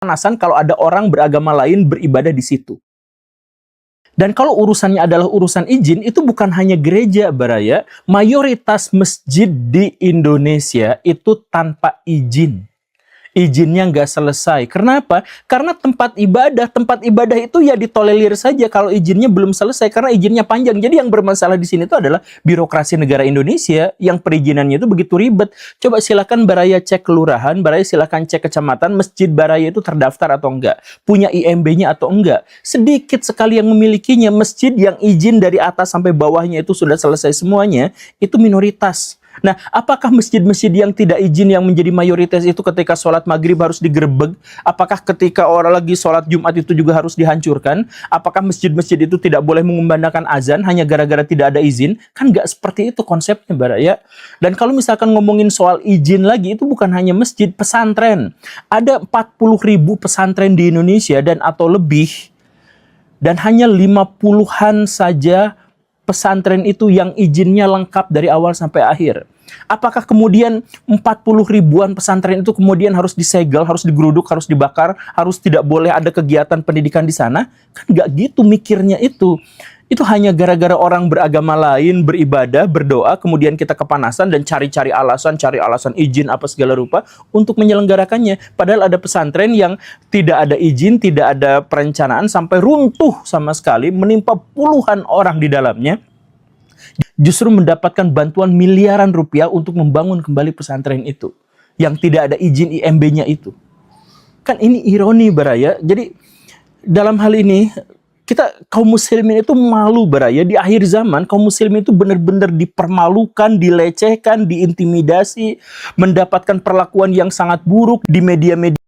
kepanasan kalau ada orang beragama lain beribadah di situ. Dan kalau urusannya adalah urusan izin, itu bukan hanya gereja, Baraya. Mayoritas masjid di Indonesia itu tanpa izin. Izinnya nggak selesai. Kenapa? Karena tempat ibadah itu ya ditolerir saja kalau izinnya belum selesai, karena izinnya panjang. Jadi yang bermasalah di sini itu adalah birokrasi negara Indonesia yang perizinannya itu begitu ribet. Coba silakan Baraya cek kelurahan, Baraya silakan cek kecamatan, masjid Baraya itu terdaftar atau enggak, punya IMB-nya atau enggak. Sedikit sekali yang memilikinya. Masjid yang izin dari atas sampai bawahnya itu sudah selesai semuanya, itu minoritas. Nah, apakah masjid-masjid yang tidak izin yang menjadi mayoritas itu ketika sholat maghrib harus digerebek? Apakah ketika orang lagi sholat Jumat itu juga harus dihancurkan? Apakah masjid-masjid itu tidak boleh mengumandangkan azan hanya gara-gara tidak ada izin? Kan nggak seperti itu konsepnya, Baraya. Dan kalau misalkan ngomongin soal izin lagi, itu bukan hanya masjid, pesantren. Ada 40.000 pesantren di Indonesia dan atau lebih. Dan hanya 50-an saja pesantren itu yang izinnya lengkap dari awal sampai akhir. Apakah kemudian 40 ribuan pesantren itu kemudian harus disegel, harus digeruduk, harus dibakar, harus tidak boleh ada kegiatan pendidikan di sana? Kan nggak gitu mikirnya itu. Itu hanya gara-gara orang beragama lain beribadah, berdoa, kemudian kita kepanasan dan cari alasan izin apa segala rupa untuk menyelenggarakannya. Padahal ada pesantren yang tidak ada izin, tidak ada perencanaan, sampai runtuh sama sekali, menimpa puluhan orang di dalamnya. Justru mendapatkan bantuan miliaran rupiah untuk membangun kembali pesantren itu, yang tidak ada izin IMB-nya itu. Kan ini ironi, Baraya. Jadi dalam hal ini, kita kaum muslimin itu malu, Baraya. Di akhir zaman kaum muslimin itu benar-benar dipermalukan, dilecehkan, diintimidasi, mendapatkan perlakuan yang sangat buruk di media-media.